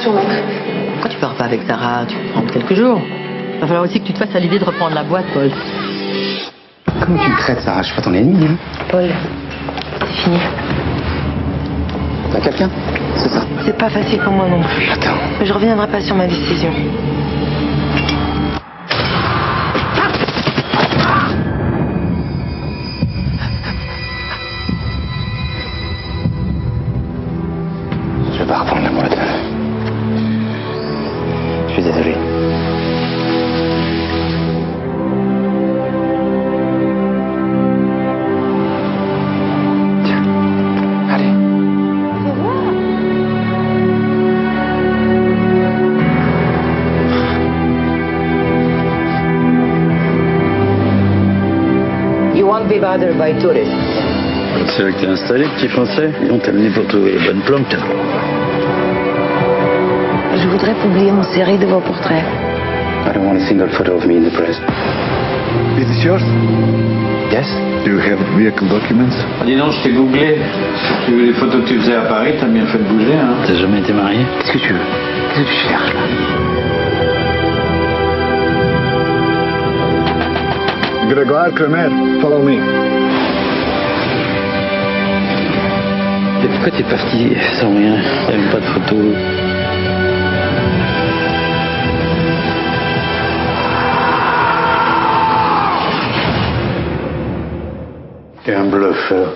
Speaker 3: sur l'encre.
Speaker 12: Pourquoi tu pars pas avec Sarah? Tu peux prendre quelques jours. Il va falloir aussi que tu te fasses à l'idée de reprendre la boîte, Paul.
Speaker 1: Comment tu me traites, Sarah? Je suis pas ton ennemi. Hein.
Speaker 12: Paul, c'est fini.
Speaker 1: T'as quelqu'un? C'est ça?
Speaker 12: C'est pas facile pour moi non plus.
Speaker 1: Attends.
Speaker 12: Mais je reviendrai pas sur ma décision.
Speaker 1: Je vais pas reprendre la boîte. Je suis désolé. Tiens. Allez.
Speaker 12: You won't be bothered by tourists.
Speaker 13: C'est là que t'es installé, petit français. Et on t'a amené pour trouver les bonnes plantes.
Speaker 12: Je voudrais publier une série de vos portraits.
Speaker 1: I don't want a single photo of me in the press.
Speaker 11: Is this yours?
Speaker 1: Yes?
Speaker 11: Do you have vehicle documents?
Speaker 13: Dis donc, je t'ai googlé. Si tu veux les photos que tu faisais à Paris, t'as bien fait de bouger, hein. T'as jamais été marié?
Speaker 1: Qu'est-ce que tu veux? Qu'est-ce que tu cherches là?
Speaker 11: Grégoire Kremer, follow me.
Speaker 13: Et pourquoi t'es parti sans rien? T'as même pas de photos?
Speaker 11: T'es un bluffeur.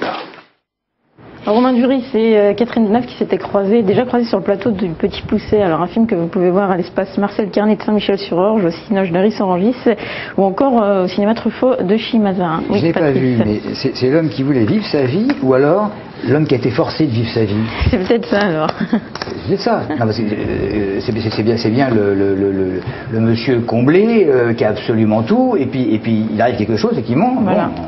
Speaker 6: Romain Duris et Catherine Deneuve qui s'étaient déjà croisés sur le plateau du Petit Pousset. Alors un film que vous pouvez voir à l'espace Marcel Carnet de Saint-Michel-sur-Orge, au Cinoche de Ris-en-Rangis, ou encore au cinéma Truffaut de Chimazarin.
Speaker 1: Oui, je l'ai pas vu, mais c'est l'homme qui voulait vivre sa vie, ou alors l'homme qui a été forcé de vivre sa vie.
Speaker 6: C'est peut-être ça alors.
Speaker 1: C'est ça. Non, c'est bien le monsieur comblé qui a absolument tout, et puis il arrive quelque chose et qui ment.
Speaker 6: Voilà.
Speaker 1: Bon,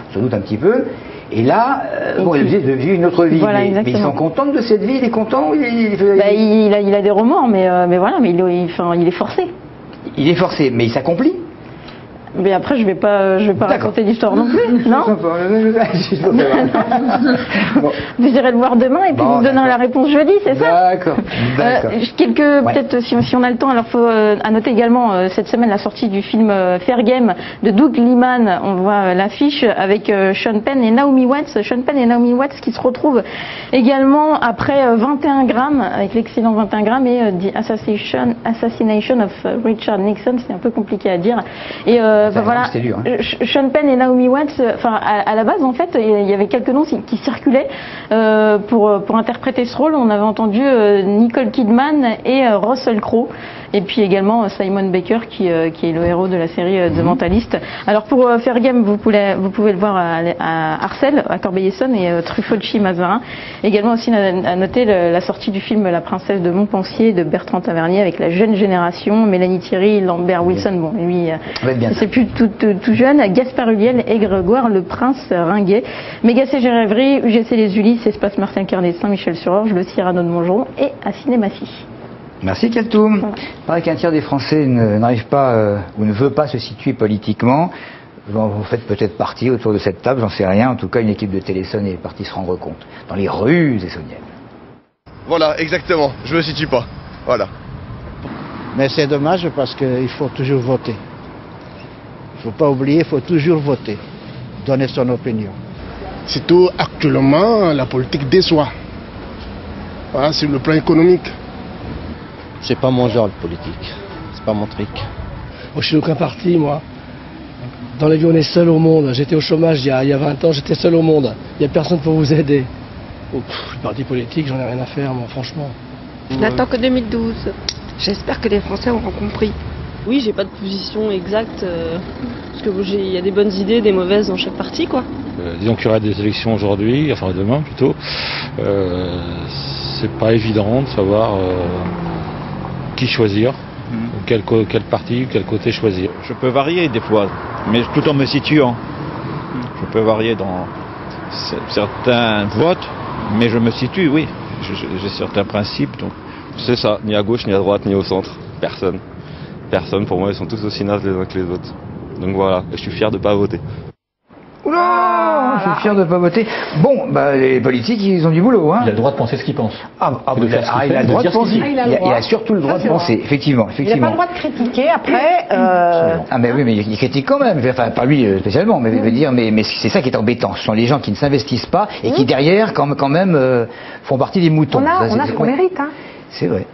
Speaker 1: on se doute un petit peu. Et là, bon, il a vivre une autre vie,
Speaker 6: voilà,
Speaker 1: mais ils sont contents de cette vie, il est content.
Speaker 6: Il a des remords, mais voilà, mais il est forcé.
Speaker 1: Il est forcé, mais il s'accomplit.
Speaker 6: Mais après, je vais pas raconter l'histoire non plus, non. Vous irez le voir demain et puis vous me donnerez la réponse jeudi, c'est ça?
Speaker 1: D'accord.
Speaker 6: Peut-être si on a le temps, alors faut à noter également cette semaine la sortie du film Fair Game de Doug Liman. On voit l'affiche avec Sean Penn et Naomi Watts. Sean Penn et Naomi Watts qui se retrouvent également après 21 grammes, avec l'excellent 21 grammes et The Assassination of Richard Nixon. C'est un peu compliqué à dire. Et voilà,
Speaker 1: dur, hein.
Speaker 6: Sean Penn et Naomi Watts, enfin à la base en fait il y avait quelques noms qui circulaient pour interpréter ce rôle. On avait entendu Nicole Kidman et Russell Crowe, et puis également Simon Baker qui est le héros de la série The Mentalist. Alors pour Fair Game, vous pouvez le voir à Arcel, à Corbeil-Essonnes, et Truffaut de Chimazarin. Également aussi à noter la sortie du film La Princesse de Montpensier de Bertrand Tavernier avec la jeune génération, Mélanie Thierry, Lambert Wilson, bon lui c'est plus tout jeune, Gaspard Ulliel et Grégoire le Prince Ringuet, Méga CG Rêverie, UGC Les Ulysses, Espace Martin Carnet, Saint-Michel-sur-Orge, le Cyrano de Montgeron et à Cinématie.
Speaker 1: Merci Kaltoum. Il paraît qu'un tiers des Français n'arrive pas ou ne veut pas se situer politiquement. Vous faites peut-être partie autour de cette table, j'en sais rien. En tout cas, une équipe de Téléson est partie se rendre compte dans les rues essonniennes.
Speaker 14: Voilà, exactement. Je me situe pas. Voilà.
Speaker 15: Mais c'est dommage parce qu'il faut toujours voter. Il ne faut pas oublier, il faut toujours voter, donner son opinion.
Speaker 16: Surtout actuellement, la politique déçoit. Voilà, sur le plan économique.
Speaker 17: C'est pas mon genre, le politique. C'est pas mon truc.
Speaker 18: Moi, je suis aucun parti, moi. Dans la vie, on est seul au monde. J'étais au chômage il y a 20 ans, j'étais seul au monde. Il n'y a personne pour vous aider. Oh, le parti politique, j'en ai rien à faire, moi, franchement.
Speaker 19: Je n'attends que 2012. J'espère que les Français auront compris.
Speaker 20: Oui, j'ai pas de position exacte, parce que il y a des bonnes idées, des mauvaises dans chaque parti, quoi.
Speaker 10: Disons qu'il y aura des élections aujourd'hui, enfin demain plutôt. C'est pas évident de savoir qui choisir, quel parti, quel côté choisir.
Speaker 21: Je peux varier des fois, mais tout en me situant. Je peux varier dans certains votes, mais je me situe, oui. J'ai certains principes, donc c'est ça, ni à gauche, ni à droite, ni au centre. Personne. Personne, pour moi, ils sont tous aussi nazes les uns que les autres. Donc voilà, je suis fier de ne pas voter.
Speaker 1: Oula! je suis fier de ne pas voter. Bon, bah, les politiques, ils ont du boulot. Hein.
Speaker 4: Il a le droit de penser ce qu'il pense.
Speaker 1: Il a le droit de penser. Il a surtout le droit de penser, effectivement.
Speaker 5: Il n'a pas le droit de critiquer après.
Speaker 1: Ah, mais oui, mais il critique quand même. Enfin, pas lui spécialement, mais veut dire, mais c'est ça qui est embêtant. Ce sont les gens qui ne s'investissent pas et qui, derrière, quand même, font partie des moutons.
Speaker 5: On a ce qu'on mérite. Hein.
Speaker 1: C'est vrai.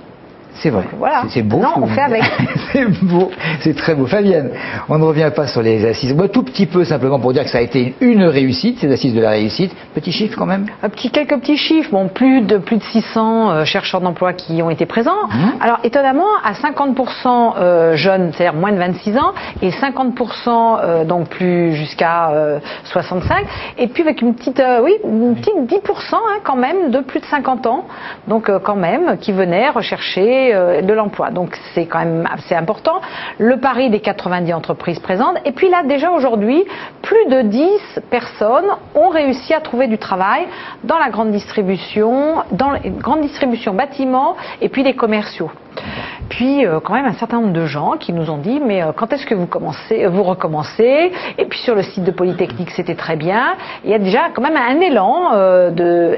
Speaker 1: C'est vrai.
Speaker 5: Voilà.
Speaker 1: C'est beau.
Speaker 5: Non, on fait avec.
Speaker 1: C'est beau. C'est très beau. Fabienne, on ne revient pas sur les assises. Moi, tout petit peu simplement pour dire que ça a été une réussite, ces assises de la réussite. Petit chiffre quand même.
Speaker 5: Quelques petits chiffres. Bon, plus de 600 chercheurs d'emploi qui ont été présents. Alors, étonnamment, à 50% jeunes, c'est-à-dire moins de 26 ans, et 50% donc plus jusqu'à 65. Et puis avec une petite 10% quand même de plus de 50 ans. Donc quand même, qui venaient rechercher de l'emploi. Donc c'est quand même assez important. Le pari des 90 entreprises présentes. Et puis là, déjà aujourd'hui, plus de 10 personnes ont réussi à trouver du travail dans la grande distribution, bâtiments et puis les commerciaux. Puis quand même un certain nombre de gens qui nous ont dit mais quand est-ce que vous recommencez? Et puis sur le site de Polytechnique c'était très bien. Il y a déjà quand même un élan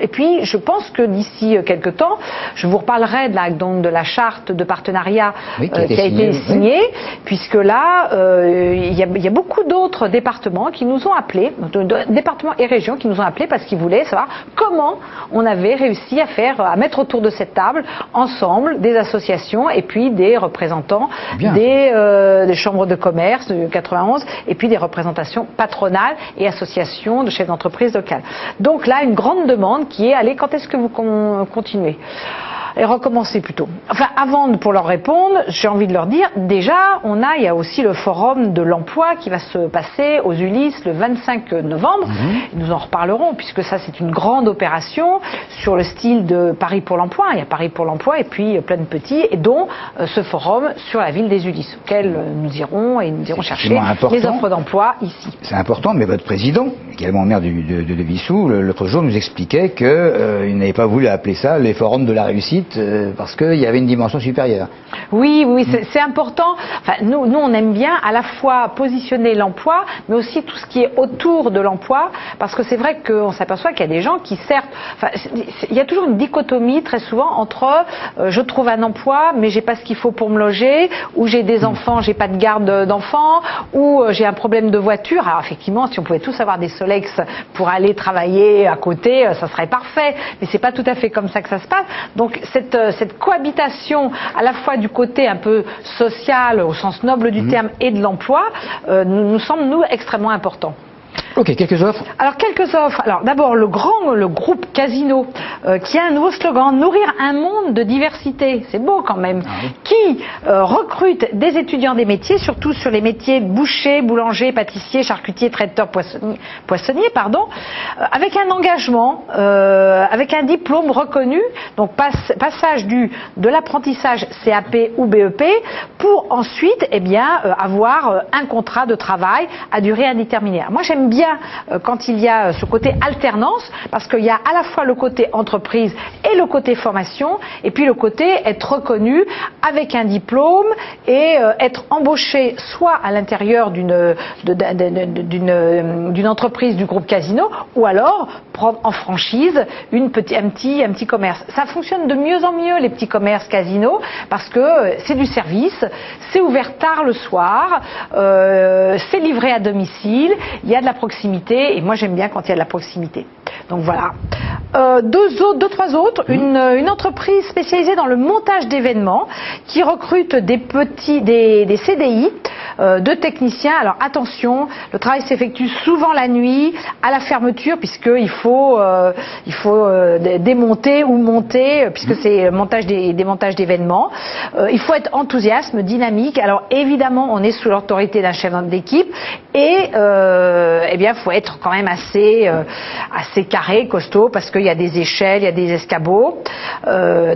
Speaker 5: et puis je pense que d'ici quelque temps, je vous reparlerai de la charte de partenariat qui a été signée, puisque là il y a beaucoup d'autres départements qui nous ont appelés, départements et régions qui nous ont appelés parce qu'ils voulaient savoir comment on avait réussi à mettre autour de cette table ensemble des associations et puis des représentants des chambres de commerce du 91 et puis des représentations patronales et associations de chefs d'entreprise locales. Donc là, une grande demande qui est allez, quand est-ce que vous continuez? Et recommencer plutôt. Enfin, avant pour leur répondre, j'ai envie de leur dire, déjà, il y a aussi le forum de l'emploi qui va se passer aux Ulysses le 25 novembre. Nous en reparlerons, puisque ça, c'est une grande opération sur le style de Paris pour l'emploi. Il y a Paris pour l'emploi et puis plein de petits, et dont ce forum sur la ville des Ulysses, auquel nous irons chercher les offres d'emploi ici.
Speaker 1: C'est important, mais votre président, également maire de Vissou, l'autre jour nous expliquait qu'il n'avait pas voulu appeler ça les forums de la réussite, parce qu'il y avait une dimension supérieure.
Speaker 5: Oui, c'est important. Enfin, nous, on aime bien à la fois positionner l'emploi, mais aussi tout ce qui est autour de l'emploi, parce que c'est vrai qu'on s'aperçoit qu'il y a des gens qui, certes, il y a toujours une dichotomie très souvent entre je trouve un emploi, mais j'ai pas ce qu'il faut pour me loger, ou j'ai des enfants, j'ai pas de garde d'enfants, ou j'ai un problème de voiture. Alors effectivement, si on pouvait tous avoir des Solex pour aller travailler à côté, ça serait parfait. Mais c'est pas tout à fait comme ça que ça se passe. Donc cette cohabitation à la fois du côté un peu social au sens noble du terme et de l'emploi nous semble nous extrêmement important.
Speaker 1: Ok, quelques offres.
Speaker 5: Alors quelques offres. Alors d'abord le groupe Casino qui a un nouveau slogan, nourrir un monde de diversité. C'est beau quand même. Qui recrute des étudiants des métiers, surtout sur les métiers boucher, boulanger, pâtissier, charcutier, traiteur, poissonnier, avec un engagement, avec un diplôme reconnu. Donc passage de l'apprentissage CAP ou BEP pour ensuite avoir un contrat de travail à durée indéterminée. Moi j'aime bien quand il y a ce côté alternance, parce qu'il y a à la fois le côté entreprise et le côté formation, et puis le côté être reconnu avec un diplôme et être embauché soit à l'intérieur d'une entreprise du groupe Casino, ou alors prendre en franchise un petit commerce. Ça fonctionne de mieux en mieux, les petits commerces Casino, parce que c'est du service, c'est ouvert tard le soir, c'est livré à domicile, il y a de la proximité, et moi j'aime bien quand il y a de la proximité. Donc voilà. Trois autres. Une entreprise spécialisée dans le montage d'événements qui recrute des CDI de techniciens. Alors attention, le travail s'effectue souvent la nuit, à la fermeture, puisqu'il faut démonter ou monter, puisque c'est des montages d'événements. Il faut être enthousiaste, dynamique. Alors évidemment, on est sous l'autorité d'un chef d'équipe et il faut être quand même assez carré, costaud, parce qu'il y a des échelles, il y a des escabeaux.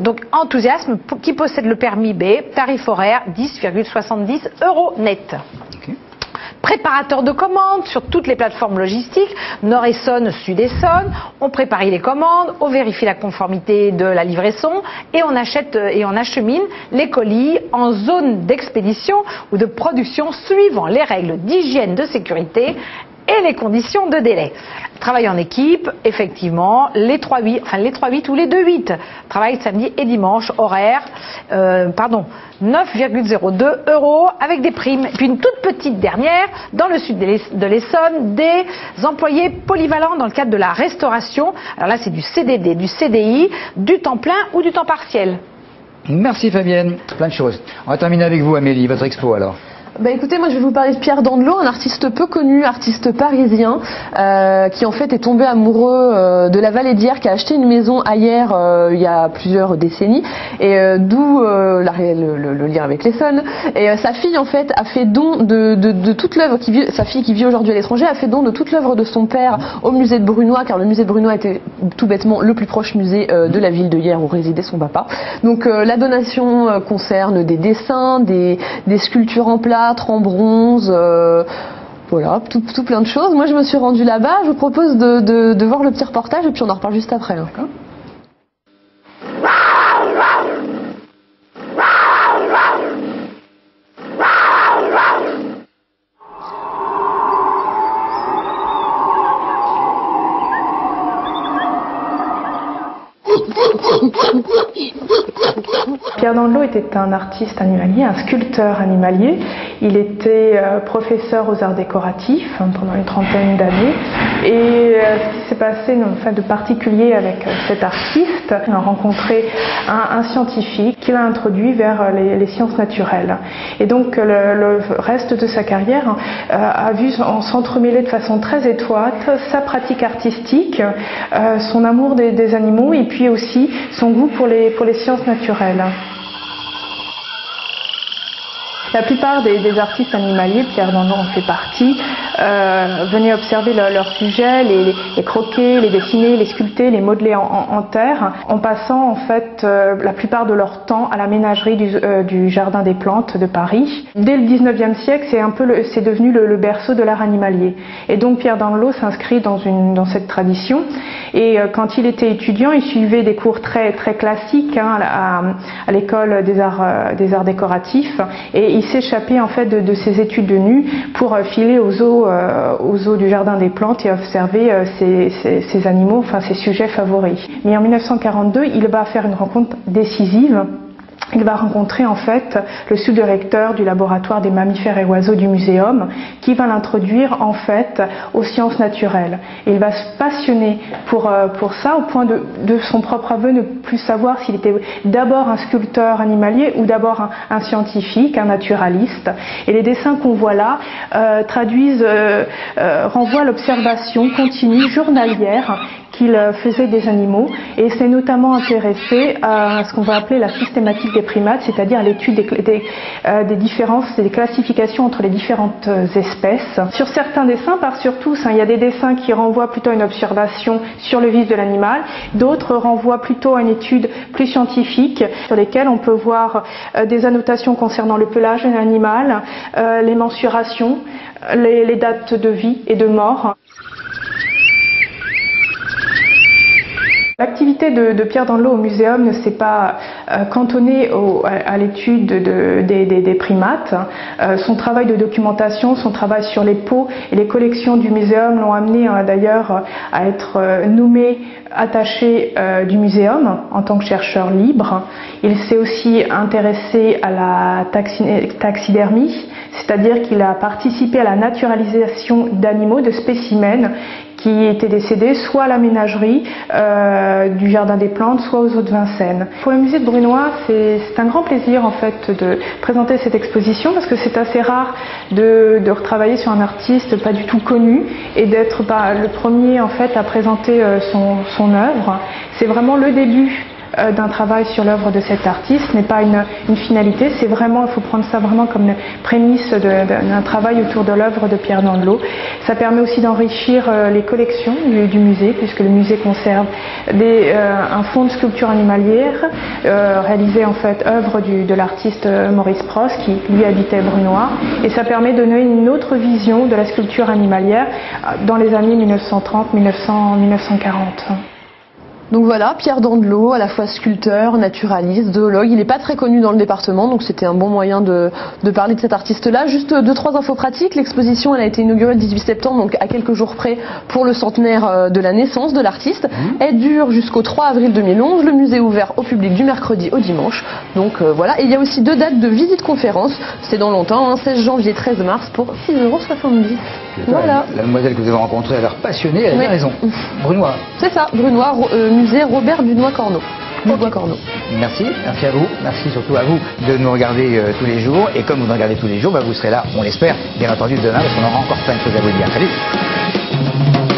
Speaker 5: Donc enthousiasme, qui possède le permis B, tarif horaire 10,70 € net. Okay. Préparateur de commandes sur toutes les plateformes logistiques, Nord-Essonne, Sud-Essonne. On prépare les commandes, on vérifie la conformité de la livraison et on achemine les colis en zone d'expédition ou de production suivant les règles d'hygiène, de sécurité et les conditions de délai. Travail en équipe, effectivement, les 3-8 ou les 2-8. Travail samedi et dimanche, horaire, 9,02 € avec des primes. Puis une toute petite dernière, dans le sud de l'Essonne, des employés polyvalents dans le cadre de la restauration. Alors là, c'est du CDD, du CDI, du temps plein ou du temps partiel.
Speaker 1: Merci Fabienne, plein de choses. On va terminer avec vous Amélie, votre expo alors.
Speaker 3: Bah écoutez, moi je vais vous parler de Pierre Dandelot, un artiste peu connu, artiste parisien, qui en fait est tombé amoureux de la vallée d'Hyères, qui a acheté une maison à Hyères il y a plusieurs décennies, et d'où le lien avec l'Essonne. Et sa fille en fait a fait don de toute l'œuvre, sa fille qui vit aujourd'hui à l'étranger a fait don de toute l'œuvre de son père au musée de Brunoy, car le musée de Brunoy était tout bêtement le plus proche musée de la ville de Hyères où résidait son papa. Donc la donation concerne des dessins, des sculptures en plâtre, en bronze, voilà, tout plein de choses. Moi je me suis rendue là-bas, je vous propose de voir le petit reportage et puis on en reparle juste après. Hein.
Speaker 7: Pierre Dandelot était un artiste animalier, un sculpteur animalier. Il était professeur aux arts décoratifs pendant une trentaine d'années. Et ce qui s'est passé de particulier avec cet artiste, il a rencontré un scientifique qui l'a introduit vers les sciences naturelles. Et donc le reste de sa carrière a vu s'entremêler de façon très étroite sa pratique artistique, son amour des animaux et puis aussi son goût pour les sciences naturelles. La plupart des artistes animaliers, Pierre Dandelot en fait partie, venaient observer leur sujet, les croquer, les dessiner, les sculpter, les modeler en terre, en passant en fait la plupart de leur temps à la ménagerie du Jardin des Plantes de Paris. Dès le 19e siècle, c'est devenu le berceau de l'art animalier. Et donc Pierre Dandelot s'inscrit dans cette tradition. Et quand il était étudiant, il suivait des cours très classiques à l'école des arts décoratifs. Et il s'échappait en fait de ses études de nu pour filer aux eaux du Jardin des Plantes et observer ces animaux, enfin ses sujets favoris. Mais en 1942, il va faire une rencontre décisive. Il va rencontrer en fait le sous-directeur du laboratoire des mammifères et oiseaux du muséum qui va l'introduire en fait aux sciences naturelles. Et il va se passionner pour ça au point de son propre aveu ne plus savoir s'il était d'abord un sculpteur animalier ou d'abord un scientifique, un naturaliste. Et les dessins qu'on voit là renvoient à l'observation continue journalière qu'il faisait des animaux et s'est notamment intéressé à ce qu'on va appeler la systématique des primates, c'est-à-dire l'étude des différences et des classifications entre les différentes espèces. Sur certains dessins, pas sur tous, il y a des dessins qui renvoient plutôt à une observation sur le vif de l'animal, d'autres renvoient plutôt à une étude plus scientifique sur lesquelles on peut voir des annotations concernant le pelage de l'animal, les mensurations, les dates de vie et de mort. L'activité de Pierre Dandelot au muséum ne s'est pas cantonnée à l'étude des primates. Son travail de documentation, son travail sur les peaux et les collections du muséum l'ont amené d'ailleurs à être nommé attaché du muséum en tant que chercheur libre. Il s'est aussi intéressé à la taxidermie, c'est-à-dire qu'il a participé à la naturalisation d'animaux, de spécimens qui étaient décédés soit à la ménagerie du Jardin des Plantes, soit aux eaux de Vincennes. Pour le musée de Brunoy, c'est un grand plaisir en fait de présenter cette exposition parce que c'est assez rare de retravailler sur un artiste pas du tout connu et d'être le premier en fait à présenter son œuvre. C'est vraiment le début d'un travail sur l'œuvre de cet artiste, ce n'est pas une finalité, c'est vraiment, il faut prendre ça vraiment comme une prémisse d'un travail autour de l'œuvre de Pierre Dandelot. Ça permet aussi d'enrichir les collections du musée, puisque le musée conserve un fonds de sculpture animalière réalisé en fait œuvre de l'artiste Maurice Prost qui lui habitait Brunoy, et ça permet de donner une autre vision de la sculpture animalière dans les années 1930-1940.
Speaker 3: Donc voilà, Pierre Dandelot, à la fois sculpteur, naturaliste, zoologue, il n'est pas très connu dans le département, donc c'était un bon moyen de parler de cet artiste-là. Juste 2-3 infos pratiques, l'exposition elle a été inaugurée le 18 septembre, donc à quelques jours près pour le centenaire de la naissance de l'artiste. Elle dure jusqu'au 3 avril 2011, le musée est ouvert au public du mercredi au dimanche, donc voilà. Et il y a aussi 2 dates de visite-conférence, c'est dans longtemps, hein, 16 janvier, 13 mars pour 6,70 €. Voilà.
Speaker 1: La demoiselle que vous avez rencontrée a l'air passionnée, elle a bien raison. Brunois.
Speaker 3: C'est ça, Brunois, musée Robert Dunois-Corneau. Dunois-Corneau.
Speaker 1: Merci à vous, merci surtout à vous de nous regarder tous les jours. Et comme vous nous regardez tous les jours, vous serez là, on l'espère, bien entendu demain, parce qu'on aura encore plein de choses à vous dire. Salut.